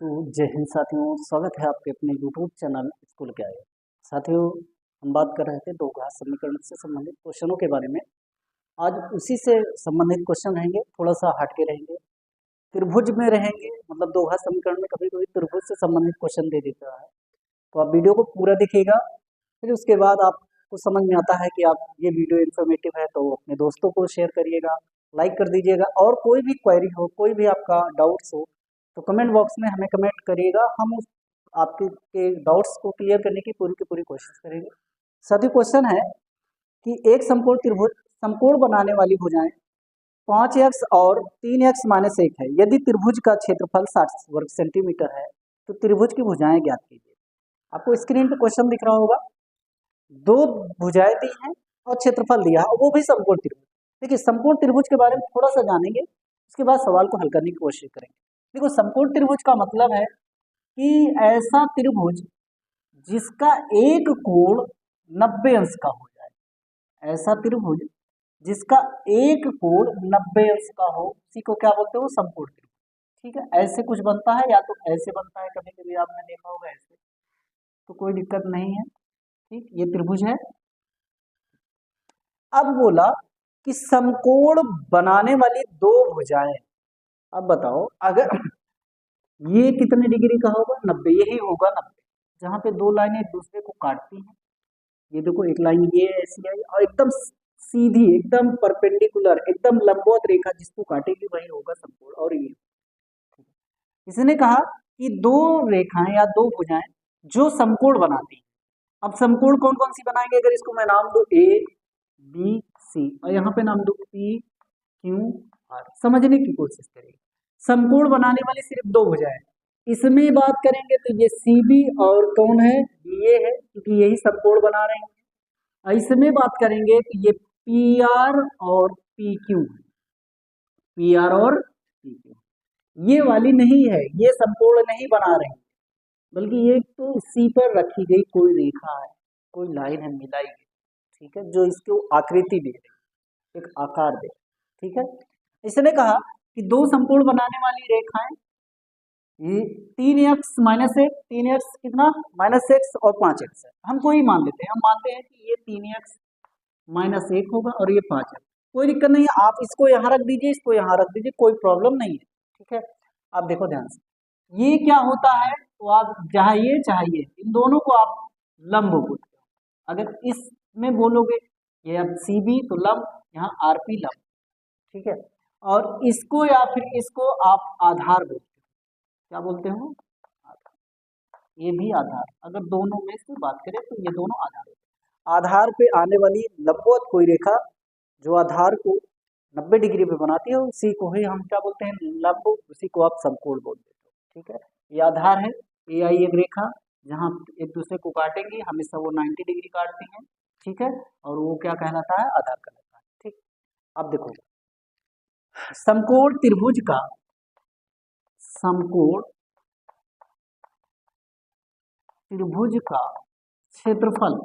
तो जय हिंद साथियों, स्वागत है आपके अपने यूट्यूब चैनल स्कूल के आए। साथियों, हम बात कर रहे थे दो घात समीकरण से संबंधित क्वेश्चनों के बारे में। आज उसी से संबंधित क्वेश्चन रहेंगे, थोड़ा सा हट के रहेंगे, त्रिभुज में रहेंगे। मतलब दो घात समीकरण में कभी कभी त्रिभुज से संबंधित क्वेश्चन दे देता है, तो आप वीडियो को पूरा देखिएगा। फिर उसके बाद आपको समझ में आता है कि आप ये वीडियो इन्फॉर्मेटिव है तो अपने दोस्तों को शेयर करिएगा, लाइक कर दीजिएगा। और कोई भी क्वेरी हो, कोई भी आपका डाउट्स हो तो कमेंट बॉक्स में हमें कमेंट करिएगा। हम उस आपके के डाउट्स को क्लियर करने की पूरी कोशिश करेंगे। सभी क्वेश्चन है कि एक समकोण त्रिभुज समकोण बनाने वाली भुजाएं 5x और 3x माइनस 1 है। यदि त्रिभुज का क्षेत्रफल 60 वर्ग सेंटीमीटर है तो त्रिभुज की भुजाएं ज्ञात कीजिए। आपको स्क्रीन पे क्वेश्चन दिख रहा होगा, दो भुजाएं दी हैं और क्षेत्रफल दिया है, वो भी समकोण त्रिभुज। देखिए, समकोण त्रिभुज के बारे में थोड़ा सा जानेंगे, उसके बाद सवाल को हल करने की कोशिश करेंगे। देखो, समकोण त्रिभुज का मतलब है कि ऐसा त्रिभुज जिसका एक कोण 90 अंश का हो जाए। ऐसा त्रिभुज जिसका एक कोण 90 अंश का हो, उसी को क्या बोलते हो? समकोण त्रिभुज। ठीक है, ऐसे कुछ बनता है या तो ऐसे बनता है, कभी कभी आपने देखा होगा ऐसे, तो कोई दिक्कत नहीं है। ठीक, ये त्रिभुज है। अब बोला कि समकोण बनाने वाली दो भुजाएं। अब बताओ, अगर ये कितने डिग्री का होगा? 90। यही होगा 90, जहां पे दो लाइनें एक दूसरे को काटती हैं। ये देखो, एक लाइन ये ऐसी आई और एकदम सीधी, एकदम परपेंडिकुलर, एकदम लंबवत रेखा जिसको काटेगी वही होगा समकोण। और ये इसने कहा कि दो रेखाएं या दो भुजाएं जो समकोण बनाती हैं। अब समकोण कौन कौन सी बनाएंगे? अगर इसको मैं नाम दूं ए बी सी और यहाँ पे नाम दूं पी क्यू आर, समझने की कोशिश करिए। समकोण बनाने वाली सिर्फ दो भुजाएं। इसमें बात करेंगे तो ये सी बी और कौन है? ये है, क्योंकि यही समकोण बना रहे हैं। इसमें बात करेंगे तो ये पी आर और पी क्यू, पी आर और पी क्यू। ये वाली नहीं है, ये समकोण नहीं बना रहे हैं, बल्कि ये तो इसी पर रखी गई कोई रेखा है, कोई लाइन है मिलाई गई। ठीक है, जो इसको आकृति दे रही, एक आकार दे। ठीक है, इसने कहा कि दो समकोण बनाने वाली रेखाएं, ये 3x माइनस 1, 3x कितना? माइनस एक्स और 5x है। हम कोई मान लेते हैं, हम मानते हैं कि ये 3x माइनस 1 होगा और ये 5 है। कोई दिक्कत नहीं है, आप इसको यहाँ रख दीजिए, इसको यहाँ रख दीजिए, कोई प्रॉब्लम नहीं है। ठीक है, आप देखो ध्यान से, ये क्या होता है, तो आप चाहिए इन दोनों को आप लंब बोलते हो। अगर इसमें बोलोगे ये अब सी बी तो लंब, यहाँ आर पी लंब। ठीक है, और इसको या फिर इसको आप आधार बोलते हो। क्या बोलते हो? आधार। ये भी आधार। अगर दोनों में से बात करें तो ये दोनों आधार होते हैं। आधार पे आने वाली लंबवत कोई रेखा जो आधार को 90 डिग्री पे बनाती है, उसी को ही हम क्या बोलते हैं? लंब। उसी को आप समकोण बोल देते हो। ठीक है, ये आधार है। ये आई एक रेखा जहाँ एक दूसरे को काटेंगी, हमेशा वो 90 डिग्री काटती हैं। ठीक है, और वो क्या कहलाता है? आधार कहलाता है। ठीक, अब देखो, समकोण त्रिभुज का समकोण त्रिभुज का क्षेत्रफल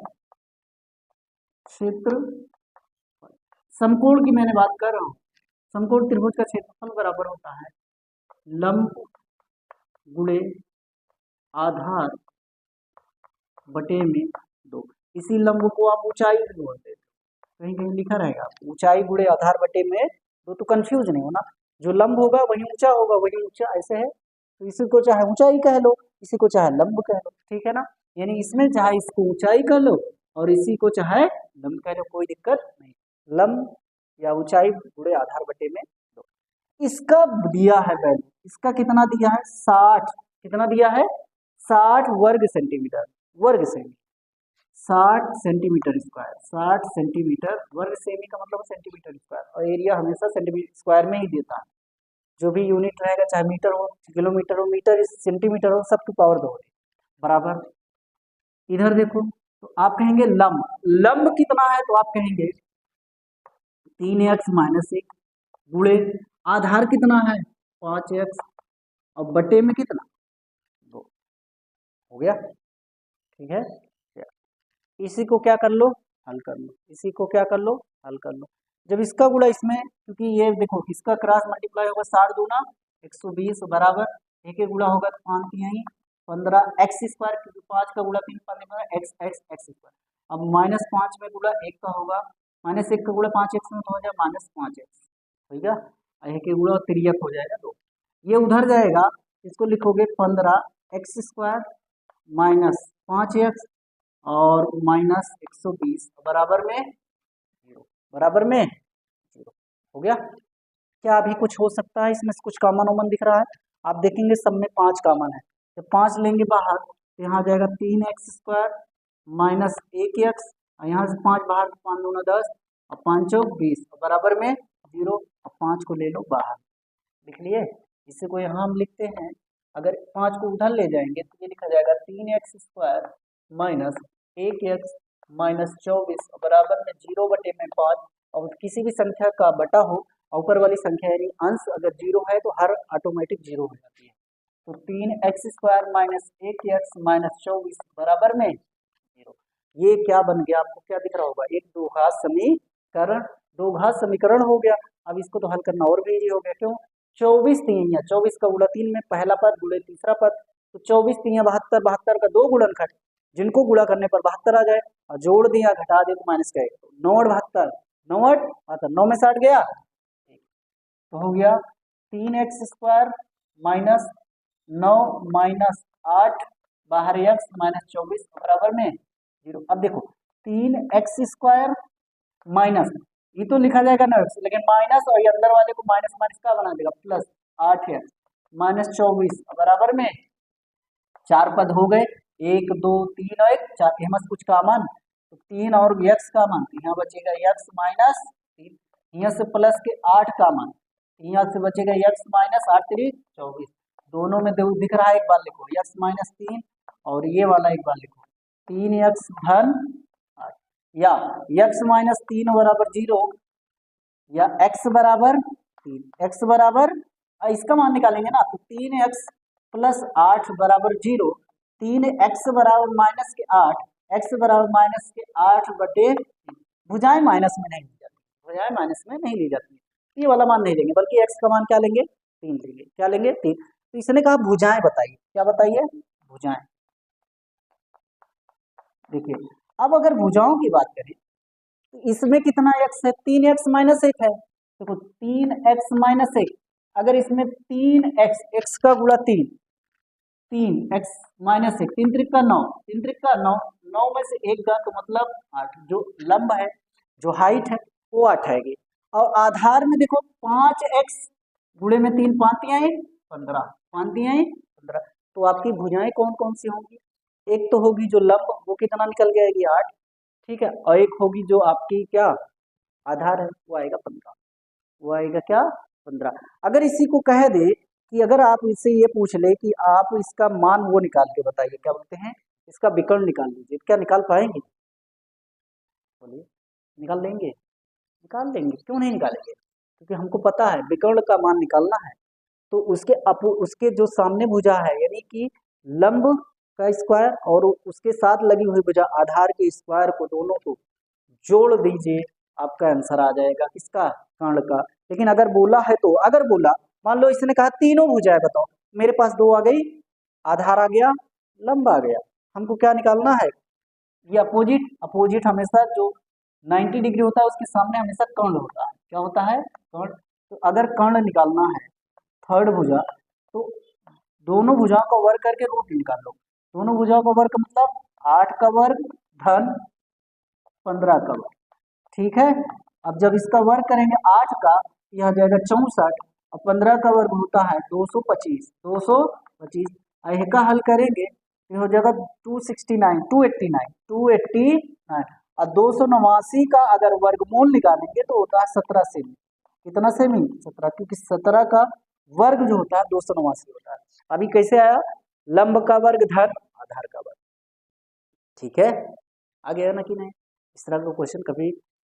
समकोण की मैंने बात कर रहा हूं। समकोण त्रिभुज का क्षेत्रफल बराबर होता है लंब गुणे आधार बटे में 2। इसी लंब को आप ऊंचाई भी बोलते हैं, कहीं कहीं लिखा रहेगा ऊंचाई गुणे आधार बटे में 2। तो कंफ्यूज नहीं होना, जो लंब होगा वही ऊंचा होगा, वही ऊंचा ऐसे है। तो इसी को चाहे ऊंचाई कह लो, इसी को चाहे लंब कह लो। ठीक है ना, यानी इसमें चाहे इसको ऊंचाई कह लो और इसी को चाहे लंब कह लो, कोई दिक्कत नहीं। लंब या ऊंचाई गुणे आधार बटे में 2। इसका दिया है वैल्यू, इसका कितना दिया है? 60। कितना दिया है? 60 वर्ग सेंटीमीटर। वर्ग सेमी, 60 सेंटीमीटर स्क्वायर। 60 सेंटीमीटर वर्ग सेमी का मतलब सेंटीमीटर स्क्वायर, और एरिया हमेशा सेंटीमीटर स्क्वायर में ही देता है। जो भी यूनिट रहेगा, चाहे मीटर हो, किलोमीटर हो, मीटर सेंटीमीटर हो, सबकी पावर 2 बराबर। इधर देखो, तो आप कहेंगे लंब। लंब कितना है? तो आप कहेंगे 3x माइनस 1 गुणे आधार कितना है? 5x और बटे में कितना? 2। हो गया? ठीक है, इसी को क्या कर लो? हल कर लो। इसी को क्या कर लो? हल कर लो। जब इसका गुणा इसमें, क्योंकि ये देखो इसका क्रॉस मल्टीप्लाई होगा, 60 दूना 120 बराबर एक एक गुणा होगा तो 5 यहीं 15 एक्स स्क्वायर, क्योंकि 5 का गुणा 3 5 एक्स एक्स एक्स स्क्वायर। अब -5 में गुणा 1 का होगा, -1 का गुणा 5x में तो हो जाएगा -5x, ठीक है। एक के गुणा 3x हो जाएगा, तो ये उधर जाएगा, इसको लिखोगे 15x स्क्वायर -5x और -120 बराबर में 0, बराबर में 0 हो गया। क्या अभी कुछ हो सकता है इसमें से कुछ कॉमन वॉमन दिख रहा है? आप देखेंगे सब में 5 कॉमन है, तो 5 लेंगे बाहर तो यहाँ जाएगा 3x स्क्वायर -1x, और यहाँ से 5 बाहर तो 5 दूना 10 और 5 चौक 20 बराबर में 0, और 5 को ले लो बाहर, लिख लिए। इसे को यहाँ हम लिखते हैं, अगर 5 को उधर ले जाएंगे तो ये लिखा जाएगा 3x स्क्वायर -1x -24 बराबर में 0/5। और किसी भी संख्या का बटा हो, ऊपर वाली संख्या यानी अंश अगर 0 है तो हर ऑटोमेटिक 0 हो जाती है। तो 3x स्क्वायर -1x -24 बराबर में 0। ये क्या बन गया, आपको क्या दिख रहा होगा? एक द्विघात समीकरण, द्विघात समीकरण हो गया। अब इसको तो हल करना और भी इजी हो गया, क्यों? 24 3 24 का गुणा 3 में पहला पद गुणे तीसरा पद, तो 24 3 72, 72 का 2 गुणनखट, जिनको गुणा करने पर 72 आ जाए, और जोड़ दिया घटा दिया तो माइनस का 1, 9 72 9 8 9 में 60 गया, तो हो गया 3x स्क्वायर -9 -8 बाहर x -24 बराबर में 0। अब देखो 3x स्क्वायर माइनस, ये तो लिखा जाएगा ना x, लेकिन माइनस, और ये अंदर वाले को माइनस माइनस का बना देगा प्लस 8x -24 बराबर में 4 पद हो गए, 1 2 3 और 1 4, यहाँ से कुछ कॉमन तो 3 और x कॉमन, यहाँ बचेगा x -3, यहाँ से प्लस के 8 कॉमन, यहाँ से बचेगा x -8 3 24, दोनों में दिख रहा है, एक बार लिखो x -3 और ये वाला एक बार लिखो 3x धन 8, या x -3 बराबर 0 या x बराबर 3, x बराबर इसका मान निकालेंगे ना, तो 3x + 8 बराबर 0, 3x बराबर -8, x बराबर -8/3। भुजाएं माइनस में नहीं ली जाती, भुजाएं माइनस में नहीं ली जाती, ये वाला मान नहीं लेंगे, बल्कि x का मान क्या लेंगे? 3 लेंगे। क्या लेंगे? 3। तो इसने कहा भुजाएं बताइए, क्या बताइए? भुजाएं। देखिए अब अगर भुजाओं की बात करें तो इसमें कितना x है? 3x - 1 है, देखो 3x - 1, अगर इसमें 3x, x का गुणा 3, 3x - 1, 3 त्रिक का 9, 3 त्रिक का 9, 9 में से 1 का तो मतलब 8, जो लंब है, जो हाइट है वो 8 आएगी। और आधार में देखो 5x गुणे में 3 5 तिहाई 15, 5 तिहाई 15, तो आपकी भुजाएं कौन कौन सी होंगी? एक तो होगी जो लंब, वो कितना निकल जाएगी? 8, ठीक है, और एक होगी जो आपकी क्या आधार है, वो आएगा 15, वो आएगा क्या? 15। अगर इसी को कह दे कि अगर आप इससे ये पूछ ले कि आप इसका मान वो निकाल के बताइए, क्या बोलते हैं, इसका विकर्ण निकाल लीजिए, क्या निकाल पाएंगे? बोलिए, निकाल लेंगे? निकाल लेंगे, क्यों नहीं निकालेंगे? क्योंकि हमको पता है विकर्ण का मान निकालना है, तो उसके जो सामने भुजा है, यानी कि लंब का स्क्वायर और उसके साथ लगी हुई भुजा आधार के स्क्वायर को, दोनों को जोड़ दीजिए, आपका आंसर आ जाएगा किसका? कर्ण का। लेकिन अगर बोला है तो, अगर बोला मान लो इसने कहा तीनों भुजाएं बताओ, मेरे पास 2 आ गई, आधार आ गया, लंब आ गया, हमको क्या निकालना है? ये अपोजिट, अपोजिट हमेशा जो 90 डिग्री होता है उसके सामने हमेशा कर्ण होता है, क्या होता है? कर्ण। तो अगर कर्ण निकालना है थर्ड भुजा, तो दोनों भुजाओं का वर्ग करके रूट निकाल लो, दोनों भुजाओं का वर्ग मतलब 8 का वर्ग धन 15 का वर्ग, ठीक है। अब जब इसका वर्ग करेंगे 8 का, यह आ जाएगा 64, और 15 का वर्ग होता है 225, 225 का हल करेंगे तो हो जाएगा 269, 289, 289, और 289 का अगर वर्गमूल निकालेंगे तो होता है 17 सेमी। कितना सेमी? 17, क्योंकि 17 का वर्ग जो होता है 289 होता है। अभी कैसे आया? लंब का वर्ग धन आधार का वर्ग, ठीक है, आ गया ना कि नहीं? इस तरह का क्वेश्चन कभी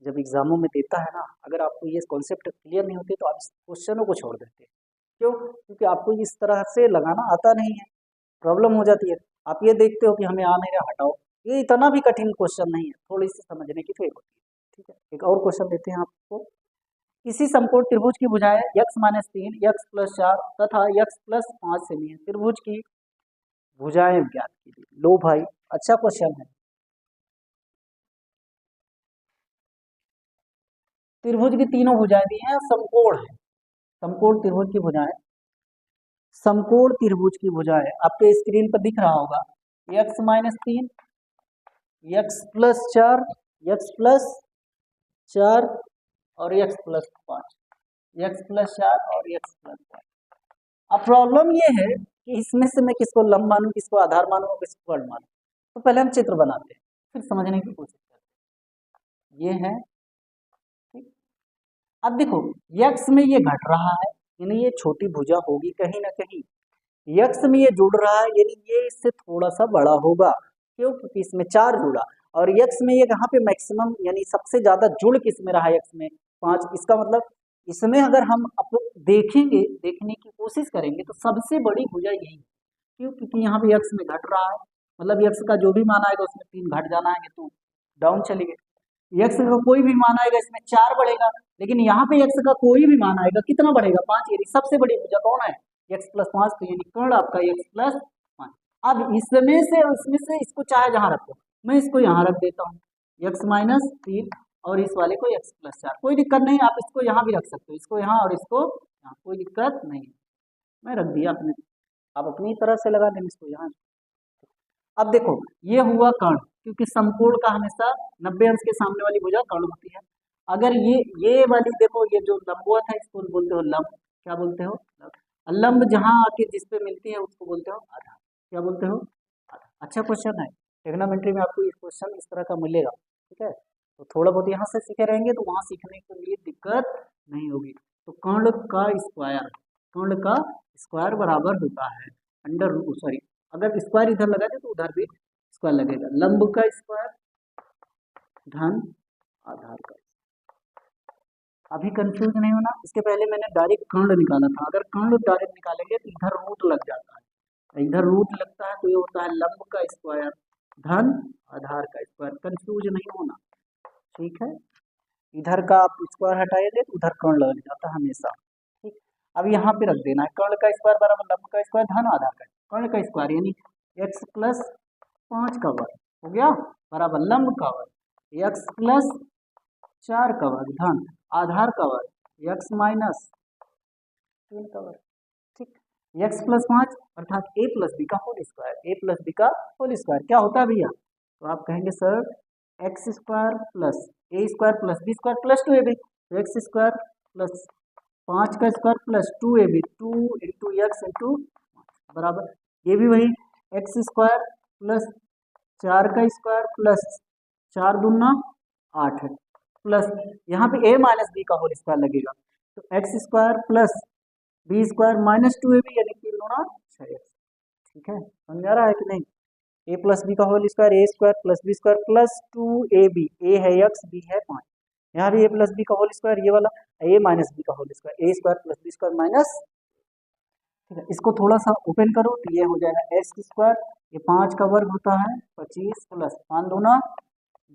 जब एग्जामों में देता है ना, अगर आपको ये कॉन्सेप्ट क्लियर नहीं होते तो आप इस क्वेश्चनों को छोड़ देते हैं, क्यों? क्योंकि आपको इस तरह से लगाना आता नहीं है, प्रॉब्लम हो जाती है। आप ये देखते हो कि हमें आ नहीं रहा, हटाओ, ये इतना भी कठिन क्वेश्चन नहीं है, थोड़ी सी समझने की फेर होती है, ठीक है। एक और क्वेश्चन देते हैं आपको, किसी समकोण त्रिभुज की भुजाएं x-3 x+4 तथा x+5 से नहीं है, त्रिभुज की भुजाएं ज्ञात कीजिए। लो भाई, अच्छा क्वेश्चन है। त्रिभुज की तीनों भुजाएं दी हैं, समकोण है, समकोण त्रिभुज की भुजाएं, समकोण त्रिभुज की भुजाएं आपके स्क्रीन पर दिख रहा होगा, x-3 x+4 x+4 और x+5, x+4 और x+5। अब प्रॉब्लम ये है कि इसमें से मैं किसको लंब मानूं, किसको आधार मानूं और किसको कर्ण मानूं। तो पहले हम चित्र बनाते हैं, फिर समझने की कोशिश करते हैं। ये है, ठीक। अब देखो यक्स में ये घट रहा है, यानी ये छोटी भुजा होगी कहीं ना कहीं। यक्स में ये जुड़ रहा है, यानी ये इससे थोड़ा सा बड़ा होगा। क्यों? क्योंकि इसमें 4 जुड़ा, और यक्स में ये कहाँ पे मैक्सिमम यानी सबसे ज्यादा जुड़ किस में रहा है, यक्स में 5। इसका मतलब इसमें अगर हम देखेंगे, देखने की कोशिश करेंगे तो सबसे बड़ी भुजा यही है। क्यों? क्योंकि यहाँ पे यक्स में घट रहा है, मतलब यक्स का जो भी मान आएगा उसमें 3 घट जाना है, तो डाउन चले गए। यक्स का कोई भी मान आएगा इसमें 4 बढ़ेगा, लेकिन यहाँ पे यक्स का कोई भी मान आएगा कितना बढ़ेगा, 5। यानी सबसे बड़ी भुजा कौन है, x+5। तो यानी कर्ण आपका x+5। अब इसमें से उसमें से इसको चाहे जहां रखो, मैं इसको यहाँ रख देता हूँ x-3 और इस वाले को x+4, कोई दिक्कत नहीं। आप इसको यहाँ भी रख सकते हो, इसको यहाँ और इसको यहाँ, कोई दिक्कत नहीं। मैं रख दिया अपने, आप अपनी तरह से लगा देंगे इसको यहाँ। अब देखो ये हुआ कर्ण, क्योंकि समकोण का हमेशा 90 अंश के सामने वाली भुजा कर्ण होती है। अगर ये वाली देखो, ये जो लंबवत है इसको बोलते हो लंब। क्या बोलते हो? लंब जहां आके जिस पे मिलती है उसको बोलते हो आधार। क्या बोलते हो? आधार। अच्छा क्वेश्चन है, ट्रिग्नोमेट्री में आपको ये क्वेश्चन इस तरह का मिलेगा, ठीक है। तो थोड़ा बहुत यहाँ से सीखे रहेंगे तो वहां सीखने के लिए दिक्कत नहीं होगी। तो कर्ण का स्क्वायर, कर्ण का स्क्वायर बराबर होता है अंडर रूट, सॉरी, अगर स्क्वायर इधर लगा दे तो उधर भी स्क्वायर लगेगा। लंब का स्क्वायर धन आधार का। अभी कंफ्यूज नहीं होना, इसके पहले मैंने डायरेक्ट कर्ण निकाला था। अगर कर्ण डायरेक्ट निकालेंगे तो इधर रूट लग जाता है, इधर रूट लगता है तो ये होता है लंब का स्क्वायर धन आधार का स्क्वायर। कंफ्यूज नहीं होना, ठीक है। इधर का आप स्क्वायर हटाएंगे तो उधर कर्ण लग जाता है हमेशा, ठीक। अब यहाँ पे रख देना है कर्ण का स्क्वायर बराबर लंब का स्क्वायर धन आधार का। कर्ण का स्क्वायर यानी x+5 का वर्ग हो गया बराबर लंब का वर्ग x+4 का वर्ग धन आधार का वर्ग x-3 का वर्ग, ठीक। x+5 अर्थात a+b का होल स्क्वायर, a+b का होल स्क्वायर क्या होता है भैया? तो आप कहेंगे sir x² plus a square plus b square plus 2ab। तो x स्क्वायर प्लस 5 का square plus 2ab, 2 into x into बराबर ये भी वही एक्स स्क्वायर प्लस 4 का स्क्वायर प्लस 4 दूना 8 है, प्लस यहाँ पे a माइनस बी का होल स्क्वायर लगेगा। तो X square plus B square minus 2ab यानी 3 दूना 6x, ठीक है। समझ आ रहा है कि नहीं? a प्लस बी का whole square, A square plus B square plus 2ab, a है x, b है 5। यहाँ भी a प्लस बी का होल स्क्वायर, ये वाला a माइनस बी का whole square, a square plus B square minus, ठीक है। इसको थोड़ा सा ओपन करो तो ये हो जाएगा एक्स स्क्वायर, ये 5 का वर्ग होता है 25 प्लस 5 दूना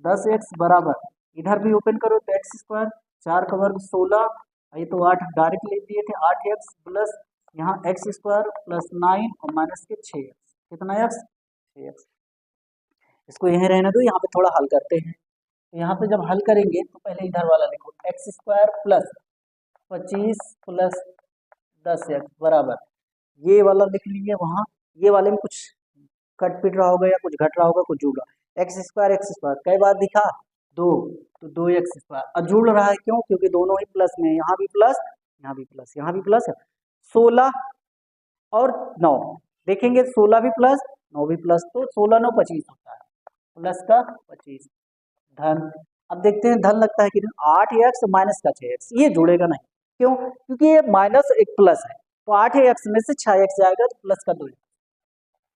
10x बराबर, इधर भी ओपन करो तो एक्स स्क्वायर 4 का वर्ग 16, ये तो 8 डायरेक्ट लिख दिए थे 8x प्लस यहाँ एक्स स्क्वायर प्लस 9 और माइनस के 6x, कितना x 6x। इसको यहीं रहने दो, यहाँ पे थोड़ा हल करते हैं। तो यहाँ पे जब हल करेंगे तो पहले इधर वाला लिखो x square plus 25 plus 10x बराबर, ये वाला लिख लीजिए वहाँ, ये वाले में कुछ कट पिट रहा होगा या कुछ घट रहा होगा, कुछ जुड़ रहा। एक्स स्क्वायर कई बार दिखा 2, तो 2x स्क्वायर। अब जुड़ रहा है क्यों? क्योंकि दोनों ही प्लस में, यहाँ भी प्लस यहाँ भी प्लस, यहाँ भी प्लस है। 16 और 9 देखेंगे, 16 भी प्लस 9 भी प्लस, तो 16 9 25 होता है, प्लस का 25 धन। अब देखते हैं धन लगता है कि 8x माइनस का 6x, ये जुड़ेगा नहीं। क्यों? क्योंकि ये माइनस एक प्लस है, तो 8x में से 6x जाएगा तो प्लस का 2x,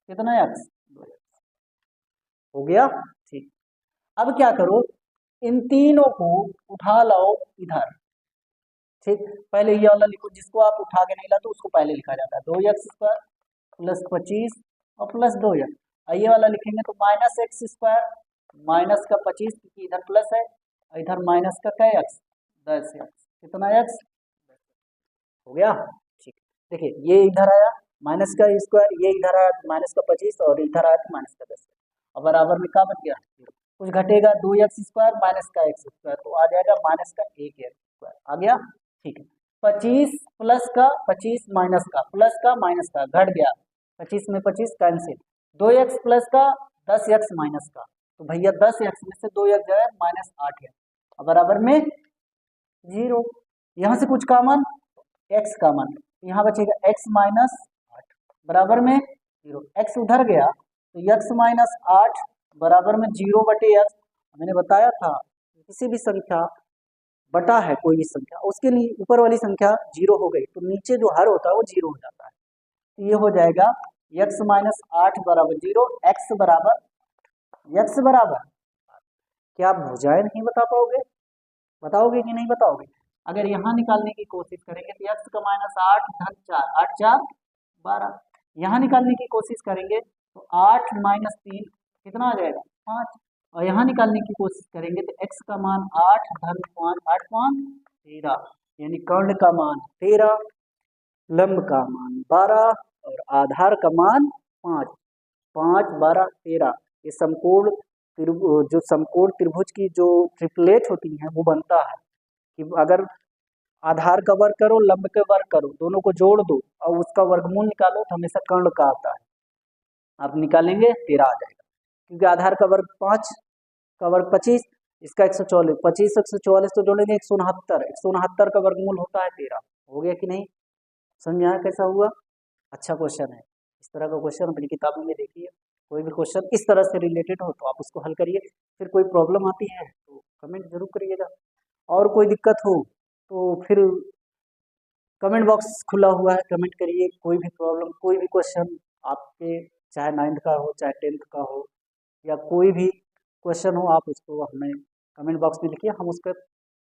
कितना x 2x हो गया, ठीक। अब क्या करो, इन तीनों को उठा लाओ इधर, ठीक। पहले ये वाला लिखो, जिसको आप उठा के नहीं लाते उसको पहले लिखा जाता है 2x स्क्वायर प्लस 25 और प्लस 2x। ये वाला लिखेंगे तो माइनस एक्स स्क्वायर माइनस का 25, क्योंकि इधर प्लस है, इधर माइनस का क्या x 10x, कितना x हो गया। ठीक, देखिए ये इधर आया माइनस का स्क्वायर, ये इधर आया माइनस का 25 और इधर आया तो माइनस का 10 और बराबर में क्या बन गया, कुछ घटेगा 2x² माइनस का x² तो आ जाएगा माइनस का 1x² आ गया। ठीक है, 25 प्लस का 25 माइनस का प्लस का माइनस का घट गया, 25 में 25 कैंसिल, 2x प्लस का 10x माइनस का, तो भैया 10x में से 2x जाए -8 और बराबर में 0। यहाँ से कुछ कॉमन x कॉमन, यहाँ बचेगा x -8 बराबर में 0, x उधर गया तो x -8 बराबर में 0/x। मैंने बताया था किसी भी संख्या बटा है कोई भी संख्या उसके लिए ऊपर वाली संख्या 0 हो गई तो नीचे जो हर होता है वो 0 हो जाता है, तो ये हो जाएगा x -8 बराबर 0, x बराबर क्या आप भुजाएं नहीं बता पाओगे, बताओगे कि नहीं बताओगे। अगर यहाँ निकालने की कोशिश करेंगे तो x का -8 धन 4 8 4 12, यहाँ निकालने की कोशिश करेंगे तो 8 - 3 कितना आ जाएगा 5, और यहाँ निकालने की कोशिश करेंगे तो x का मान 8 धन 5 8 5 13, यानी कर्ण का मान 13, लंब का मान 12 और आधार का मान 5, 5 12 13। ये समकोण जो समकोण त्रिभुज की जो ट्रिपलेट होती है वो बनता है कि अगर आधार का वर्ग करो लंब का वर्ग करो दोनों को जोड़ दो और उसका वर्गमूल निकालो तो हमेशा कर्ण का आता है, आप निकालेंगे 13 आ जाएगा, क्योंकि आधार का वर्ग 5 का वर्ग 25 इसका 144, 25 144 तो जोड़ेंगे 169, 169 का वर्गमूल होता है 13। हो गया कि नहीं, समझ आया कैसा हुआ। अच्छा क्वेश्चन है, इस तरह का क्वेश्चन अपनी किताबों में देखिए, कोई भी क्वेश्चन इस तरह से रिलेटेड हो तो आप उसको हल करिए, फिर कोई प्रॉब्लम आती है तो कमेंट जरूर करिएगा, और कोई दिक्कत हो तो फिर कमेंट बॉक्स खुला हुआ है, कमेंट करिए, कोई भी प्रॉब्लम कोई भी क्वेश्चन आपके चाहे 9th का हो चाहे 10th का हो या कोई भी क्वेश्चन हो आप उसको हमें कमेंट बॉक्स में लिखिए, हम उसका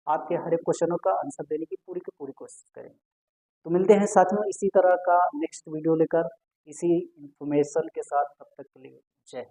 आपके हर एक क्वेश्चनों का आंसर देने की पूरी कोशिश करेंगे। तो मिलते हैं साथ में इसी तरह का नेक्स्ट वीडियो लेकर इसी इंफॉर्मेशन के साथ, तब तक के लिए जय।